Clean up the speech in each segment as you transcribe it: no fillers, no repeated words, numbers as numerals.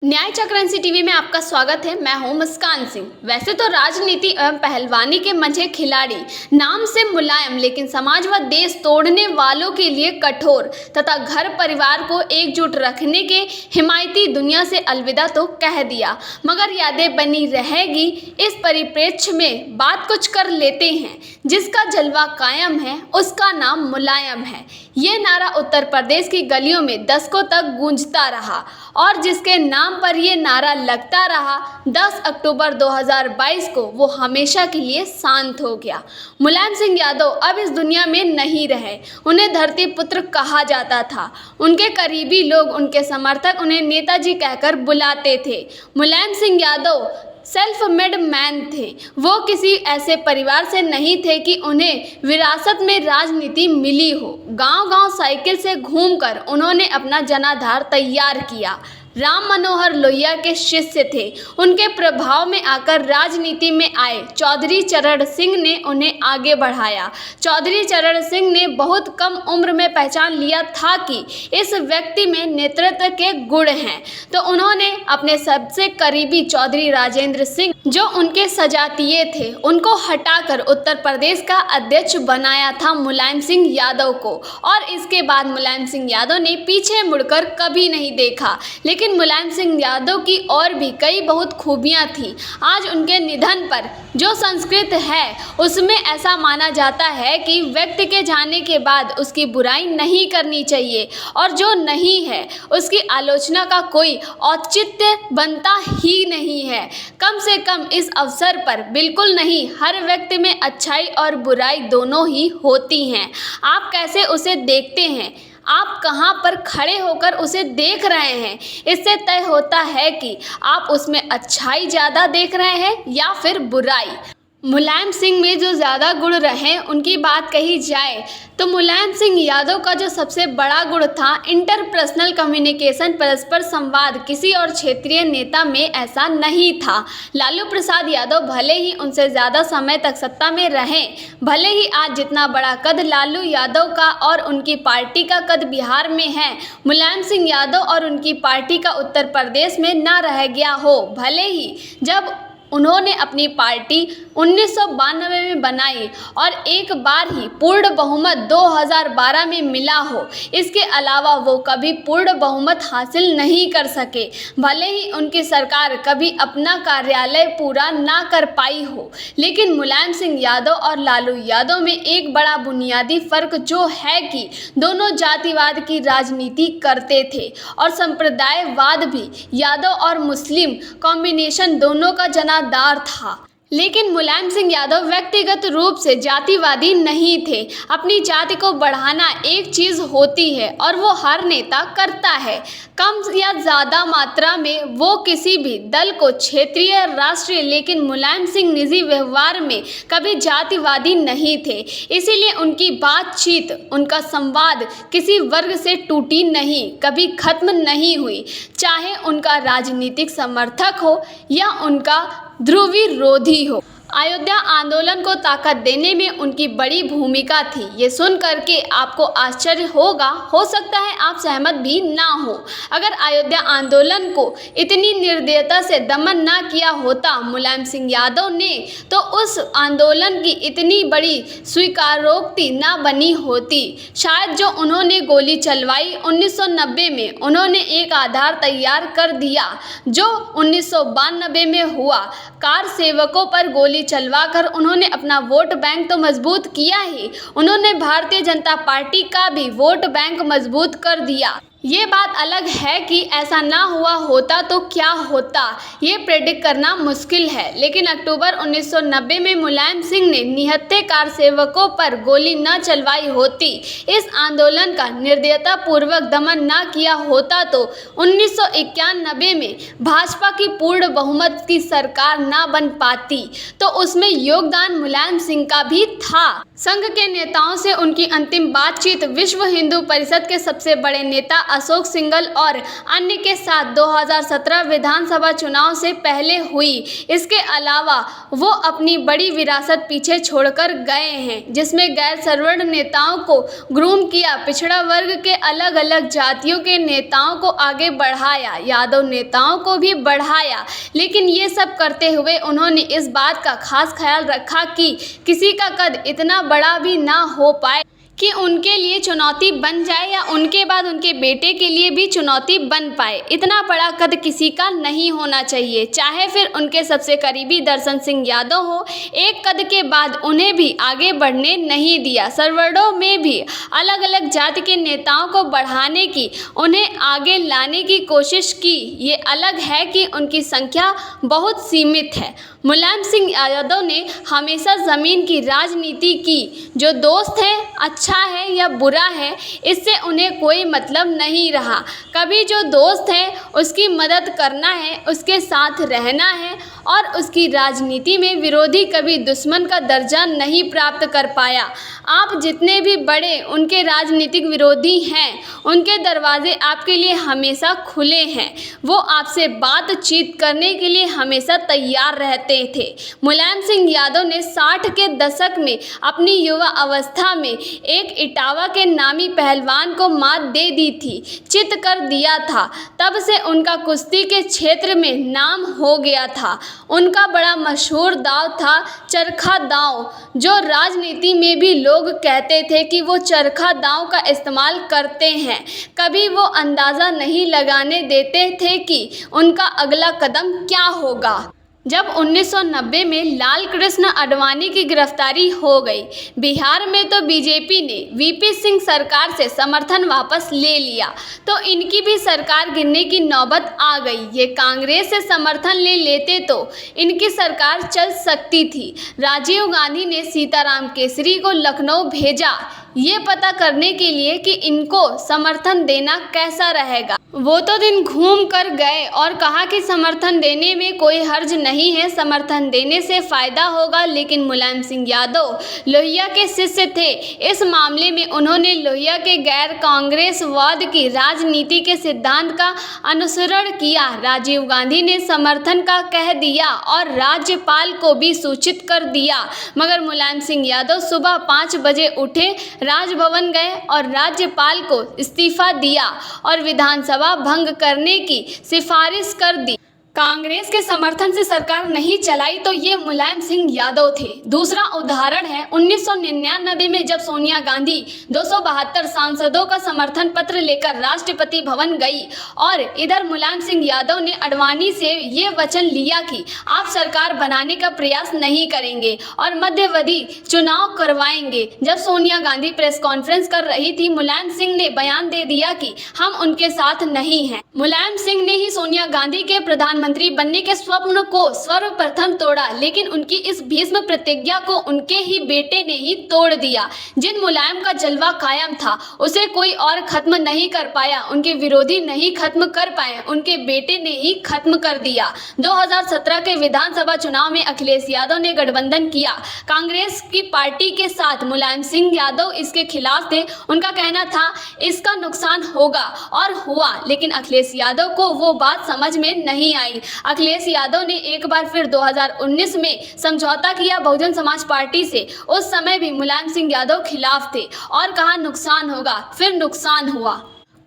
न्याय चक्र टीवी में आपका स्वागत है। मैं हूं मुस्कान सिंह। वैसे तो राजनीति एवं पहलवानी के मंझे खिलाड़ी, नाम से मुलायम लेकिन समाज व देश तोड़ने वालों के लिए कठोर तथा घर परिवार को एकजुट रखने के हिमायती दुनिया से अलविदा तो कह दिया, मगर यादें बनी रहेगी। इस परिप्रेक्ष्य में बात कुछ कर लेते हैं। जिसका जलवा कायम है उसका नाम मुलायम है, ये नारा उत्तर प्रदेश की गलियों में दशकों तक गूंजता रहा और जिसके नाम पर ये नारा लगता रहा, 10 अक्टूबर 2022 को वो हमेशा के लिए शांत हो गया। मुलायम सिंह यादव अब इस दुनिया में नहीं रहे। उन्हें धरती पुत्र कहा जाता था। उनके करीबी लोग, उनके समर्थक उन्हें नेताजी कहकर बुलाते थे। Mulayam Singh Yadav self made man थे। वो किसी ऐसे परिवार से नहीं थे कि उन्हें विरासत में राजनीति मिली हो। गांव-गांव साइकिल से घूमकर उन्होंने अपना जनाधार तैयार किया। राम मनोहर लोहिया के शिष्य थे। उनके प्रभाव में आकर राजनीति में आए चौधरी चरण सिंह ने उन्हें आगे बढ़ाया। चौधरी चरण सिंह ने बहुत कम उम्र में पहचान लिया था कि इस व्यक्ति में नेतृत्व के गुण हैं, तो उन्होंने अपने सबसे करीबी चौधरी राजेंद्र सिंह, जो उनके सजातीय थे, उनको हटाकर उत्तर प्रदेश का अध्यक्ष बनाया था मुलायम सिंह यादव को। और इसके बाद मुलायम सिंह यादव ने पीछे मुड़कर कभी नहीं देखा। लेकिन मुलायम सिंह यादव की और भी कई बहुत खूबियां थी। आज उनके निधन पर जो संस्कृत है उसमें ऐसा माना जाता है कि व्यक्ति के जाने के बाद उसकी बुराई नहीं करनी चाहिए और जो नहीं है उसकी आलोचना का कोई औचित्य बनता ही नहीं है। कम से कम इस अवसर पर बिल्कुल नहीं, हर व्यक्ति में अच्छाई और बुराई दोनों ही होती हैं। आप कैसे उसे देखते हैं, आप कहां पर खड़े होकर उसे देख रहे हैं, इससे तय होता है कि आप उसमें अच्छाई ज़्यादा देख रहे हैं या फिर बुराई। मुलायम सिंह में जो ज़्यादा गुण रहे उनकी बात कही जाए तो मुलायम सिंह यादव का जो सबसे बड़ा गुण था, इंटरपर्सनल कम्युनिकेशन, परस्पर संवाद। किसी और क्षेत्रीय नेता में ऐसा नहीं था। लालू प्रसाद यादव भले ही उनसे ज़्यादा समय तक सत्ता में रहें, भले ही आज जितना बड़ा कद लालू यादव का और उनकी पार्टी का कद बिहार में है, मुलायम सिंह यादव और उनकी पार्टी का उत्तर प्रदेश में ना रह गया हो। भले ही जब उन्होंने अपनी पार्टी 1992 में बनाई और एक बार ही पूर्ण बहुमत 2012 में मिला हो, इसके अलावा वो कभी पूर्ण बहुमत हासिल नहीं कर सके। भले ही उनकी सरकार कभी अपना कार्यालय पूरा ना कर पाई हो, लेकिन मुलायम सिंह यादव और लालू यादव में एक बड़ा बुनियादी फ़र्क जो है कि दोनों जातिवाद की राजनीति करते थे और संप्रदायवाद भी। यादव और मुस्लिम कॉम्बिनेशन दोनों का दार था, लेकिन मुलायम सिंह यादव व्यक्तिगत रूप से जातिवादी नहीं थे। अपनी जाति को बढ़ाना एक चीज़ होती है और वो हर नेता करता है। कम या ज़्यादा मात्रा में वो किसी भी दल को क्षेत्रीय, राष्ट्रीय, लेकिन मुलायम सिंह निजी व्यवहार में कभी जातिवादी नहीं थे। इसीलिए उनकी बातचीत, उनका संवाद किसी वर्ग से टूटी नहीं, कभी खत्म नहीं हुई, चाहे उनका राजनीतिक समर्थक हो या उनका ध्रुवी विरोधी हो। अयोध्या आंदोलन को ताकत देने में उनकी बड़ी भूमिका थी। ये सुन करके आपको आश्चर्य होगा, हो सकता है आप सहमत भी ना हो। अगर अयोध्या आंदोलन को इतनी निर्दयता से दमन ना किया होता मुलायम सिंह यादव ने, तो उस आंदोलन की इतनी बड़ी स्वीकारोक्ति ना बनी होती। शायद जो उन्होंने गोली चलवाई 1990 में, उन्होंने एक आधार तैयार कर दिया जो 1992 में हुआ। कार सेवकों पर गोली चलवाकर उन्होंने अपना वोट बैंक तो मजबूत किया ही, उन्होंने भारतीय जनता पार्टी का भी वोट बैंक मजबूत कर दिया। ये बात अलग है कि ऐसा ना हुआ होता तो क्या होता, ये प्रेडिक्ट करना मुश्किल है। लेकिन अक्टूबर 1990 में मुलायम सिंह ने निहत्थे कार सेवकों पर गोली न चलवाई होती, इस आंदोलन का निर्दयता पूर्वक दमन ना किया होता, तो 1991 में भाजपा की पूर्ण बहुमत की सरकार ना बन पाती। तो उसमें योगदान मुलायम सिंह का भी था। संघ के नेताओं से उनकी अंतिम बातचीत विश्व हिंदू परिषद के सबसे बड़े नेता अशोक सिंघल और अन्य के साथ 2017 विधानसभा चुनाव से पहले हुई। इसके अलावा वो अपनी बड़ी विरासत पीछे छोड़कर गए हैं, जिसमें गैर सवर्ण नेताओं को ग्रूम किया, पिछड़ा वर्ग के अलग अलग जातियों के नेताओं को आगे बढ़ाया, यादव नेताओं को भी बढ़ाया। लेकिन ये सब करते हुए उन्होंने इस बात का खास ख्याल रखा कि किसी का कद इतना बड़ा भी ना हो पाए कि उनके लिए चुनौती बन जाए या उनके बाद उनके बेटे के लिए भी चुनौती बन पाए। इतना बड़ा कद किसी का नहीं होना चाहिए, चाहे फिर उनके सबसे करीबी दर्शन सिंह यादव हो। एक कद के बाद उन्हें भी आगे बढ़ने नहीं दिया। सवर्णों में भी अलग अलग जाति के नेताओं को बढ़ाने की, उन्हें आगे लाने की कोशिश की। ये अलग है कि उनकी संख्या बहुत सीमित है। मुलायम सिंह यादव ने हमेशा ज़मीन की राजनीति की। जो दोस्त है अच्छा है या बुरा है, इससे उन्हें कोई मतलब नहीं रहा। कभी जो दोस्त है उसकी मदद करना है, उसके साथ रहना है, और उसकी राजनीति में विरोधी कभी दुश्मन का दर्जा नहीं प्राप्त कर पाया। आप जितने भी बड़े उनके राजनीतिक विरोधी हैं, उनके दरवाजे आपके लिए हमेशा खुले हैं। वो आपसे बातचीत करने के लिए हमेशा तैयार रहते थे। मुलायम सिंह यादव ने 60 के दशक में अपनी युवा अवस्था में एक इटावा के नामी पहलवान को मात दे दी थी, चित कर दिया था। तब से उनका कुश्ती के क्षेत्र में नाम हो गया था। उनका बड़ा मशहूर दांव था चरखा दांव, जो राजनीति में भी लोग कहते थे कि वो चरखा दांव का इस्तेमाल करते हैं। कभी वो अंदाज़ा नहीं लगाने देते थे कि उनका अगला कदम क्या होगा। जब 1990 में लाल कृष्ण आडवाणी की गिरफ्तारी हो गई, बिहार में तो बीजेपी ने वीपी सिंह सरकार से समर्थन वापस ले लिया, तो इनकी भी सरकार गिरने की नौबत आ गई। ये कांग्रेस से समर्थन ले लेते तो इनकी सरकार चल सकती थी। राजीव गांधी ने सीताराम केसरी को लखनऊ भेजा, ये पता करने के लिए कि इनको समर्थन देना कैसा रहेगा। वो तो दिन घूम कर गए और कहा कि समर्थन देने में कोई हर्ज नहीं है, समर्थन देने से फ़ायदा होगा। लेकिन मुलायम सिंह यादव लोहिया के शिष्य थे। इस मामले में उन्होंने लोहिया के गैर कांग्रेसवाद की राजनीति के सिद्धांत का अनुसरण किया। राजीव गांधी ने समर्थन का कह दिया और राज्यपाल को भी सूचित कर दिया, मगर मुलायम सिंह यादव सुबह 5 बजे उठे, राजभवन गए और राज्यपाल को इस्तीफा दिया और विधानसभा भंग करने की सिफारिश कर दी। कांग्रेस के समर्थन से सरकार नहीं चलाई तो ये मुलायम सिंह यादव थे। दूसरा उदाहरण है 1999 में, जब सोनिया गांधी 272 सांसदों का समर्थन पत्र लेकर राष्ट्रपति भवन गई और इधर मुलायम सिंह यादव ने आडवाणी से ये वचन लिया कि आप सरकार बनाने का प्रयास नहीं करेंगे और मध्यावधि चुनाव करवाएंगे। जब सोनिया गांधी प्रेस कॉन्फ्रेंस कर रही थी, मुलायम सिंह ने बयान दे दिया कि हम उनके साथ नहीं हैं। मुलायम सिंह ने ही सोनिया गांधी के प्रधानमंत्री बनने के स्वप्न को सर्वप्रथम तोड़ा, लेकिन उनकी इस भीष्म प्रतिज्ञा को उनके ही बेटे ने ही तोड़ दिया। जिन मुलायम का जलवा कायम था, उसे कोई और खत्म नहीं कर पाया, उनके विरोधी नहीं खत्म कर पाए, उनके बेटे ने ही खत्म कर दिया। 2017 के विधानसभा चुनाव में अखिलेश यादव ने गठबंधन किया कांग्रेस की पार्टी के साथ। मुलायम सिंह यादव इसके खिलाफ थे। उनका कहना था इसका नुकसान होगा, और हुआ, लेकिन अखिलेश यादव को वो बात समझ में नहीं आई। अखिलेश यादव ने एक बार फिर 2019 में समझौता किया बहुजन समाज पार्टी से। उस समय भी मुलायम सिंह यादव खिलाफ थे और कहा नुकसान होगा, फिर नुकसान हुआ।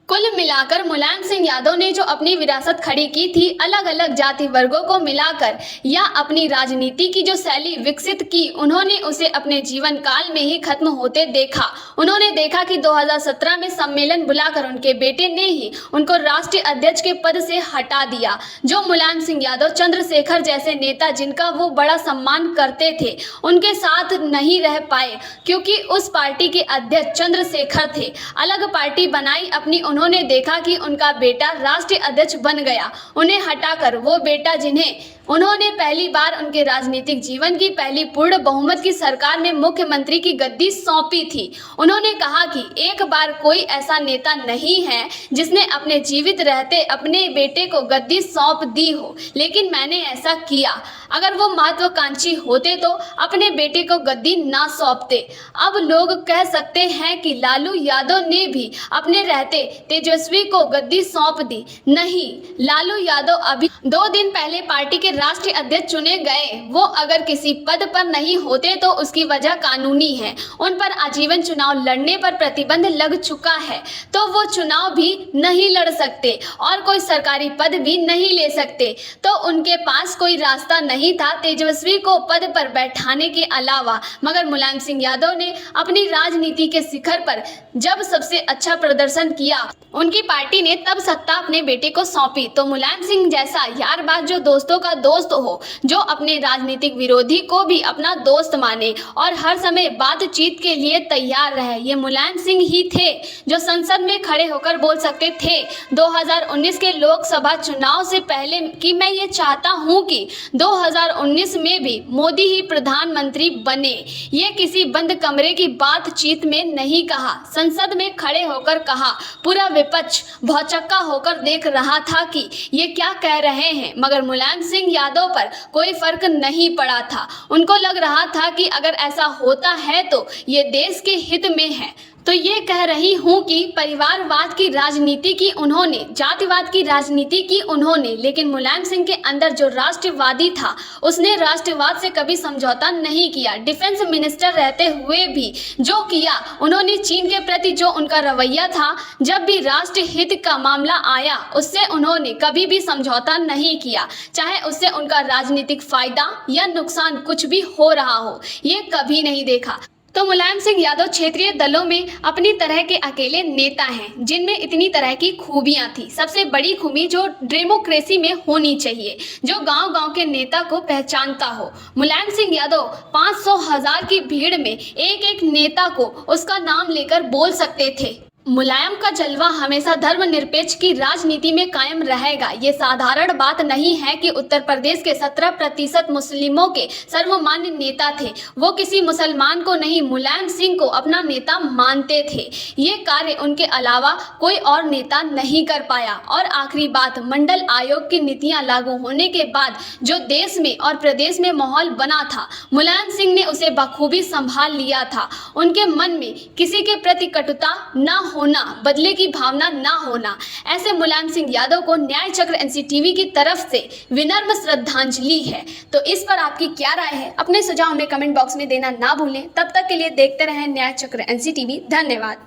कुल मिलाकर मुलायम सिंह यादव ने जो अपनी विरासत खड़ी की थी, अलग अलग जाति वर्गों को मिलाकर, या अपनी राजनीति की जो शैली विकसित की, उन्होंने उसे अपने जीवन काल में ही खत्म होते देखा। उन्होंने देखा कि 2017 में सम्मेलन बुलाकर उनके बेटे ने ही उनको राष्ट्रीय अध्यक्ष के पद से हटा दिया। जो मुलायम सिंह यादव चंद्रशेखर जैसे नेता, जिनका वो बड़ा सम्मान करते थे, उनके साथ नहीं रह पाए, क्योंकि उस पार्टी के अध्यक्ष चंद्रशेखर थे। अलग पार्टी बनाई अपनी। उन्होंने देखा कि उनका बेटा राष्ट्रीय अध्यक्ष बन गया। उन्हें हटाकर वो बेटा, जिन्हें उन्होंने पहली बार उनके राजनीतिक जीवन की पहली पूर्ण बहुमत की सरकार में मुख्यमंत्री की गद्दी सौंपी थी, उन्होंने कहा कि एक बार कोई ऐसा नेता नहीं है जिसने अपने जीवित रहते अपने बेटे को गद्दी सौंप दी हो, लेकिन मैंने ऐसा किया। अगर वो महत्वाकांक्षी होते तो अपने बेटे को गद्दी ना सौंपते। अब लोग कह सकते हैं कि लालू यादव ने भी अपने रहते तेजस्वी को गद्दी सौंप दी। नहीं, लालू यादव अभी 2 दिन पहले पार्टी के राष्ट्रीय अध्यक्ष चुने गए। वो अगर किसी पद पर नहीं होते तो उसकी वजह कानूनी है। उन पर आजीवन चुनाव लड़ने पर प्रतिबंध लग चुका है, तो वो चुनाव भी नहीं लड़ सकते और कोई सरकारी पद भी नहीं ले सकते। तो उनके पास कोई रास्ता नहीं था तेजस्वी को पद पर बैठाने के अलावा। मगर मुलायम सिंह यादव ने अपनी राजनीति के शिखर पर जब सबसे अच्छा प्रदर्शन किया, उनकी पार्टी ने तब सत्ता अपने बेटे को सौंपी। तो मुलायम सिंह जैसा यारबाज जो दोस्तों का दोस्त हो, जो अपने राजनीतिक विरोधी को भी अपना दोस्त माने और हर समय बातचीत के लिए तैयार रहे, ये मुलायम सिंह ही थे जो संसद में खड़े होकर बोल सकते थे 2019 के लोकसभा चुनाव से पहले कि मैं ये चाहता हूँ कि 2019 में भी मोदी ही प्रधानमंत्री बने। ये किसी बंद कमरे की बातचीत में नहीं कहा, संसद में खड़े होकर कहा। पूरा विपक्ष भौचक्का होकर देख रहा था कि ये क्या कह रहे हैं, मगर मुलायम सिंह यादव पर कोई फर्क नहीं पड़ा था। उनको लग रहा था कि अगर ऐसा होता है तो ये देश के हित में है। तो ये कह रही हूँ कि परिवारवाद की राजनीति की उन्होंने, जातिवाद की राजनीति की उन्होंने, लेकिन मुलायम सिंह के अंदर जो राष्ट्रवादी था उसने राष्ट्रवाद से कभी समझौता नहीं किया। डिफेंस मिनिस्टर रहते हुए भी जो किया, उन्होंने चीन के प्रति जो उनका रवैया था, जब भी राष्ट्र हित का मामला आया उससे उन्होंने कभी भी समझौता नहीं किया, चाहे उससे उनका राजनीतिक फायदा या नुकसान कुछ भी हो रहा हो, ये कभी नहीं देखा। तो मुलायम सिंह यादव क्षेत्रीय दलों में अपनी तरह के अकेले नेता हैं जिनमें इतनी तरह की खूबियां थी। सबसे बड़ी खूबी जो डेमोक्रेसी में होनी चाहिए, जो गांव-गांव के नेता को पहचानता हो। मुलायम सिंह यादव 500,000 की भीड़ में एक-एक नेता को उसका नाम लेकर बोल सकते थे। मुलायम का जलवा हमेशा धर्मनिरपेक्ष की राजनीति में कायम रहेगा। ये साधारण बात नहीं है कि उत्तर प्रदेश के 17% मुस्लिमों के सर्वमान्य नेता थे, वो किसी मुसलमान को नहीं, मुलायम सिंह को अपना नेता मानते थे। ये कार्य उनके अलावा कोई और नेता नहीं कर पाया। और आखिरी बात, मंडल आयोग की नीतियां लागू होने के बाद जो देश में और प्रदेश में माहौल बना था, मुलायम सिंह ने उसे बखूबी संभाल लिया था। उनके मन में किसी के प्रति कटुता ना होना, बदले की भावना ना होना। ऐसे मुलायम सिंह यादव को न्याय चक्र एनसीटीवी की तरफ से विनम्र श्रद्धांजलि है। तो इस पर आपकी क्या राय है? अपने सुझाव हमें कमेंट बॉक्स में देना ना भूलें। तब तक के लिए देखते रहें न्याय चक्र एनसीटीवी। धन्यवाद।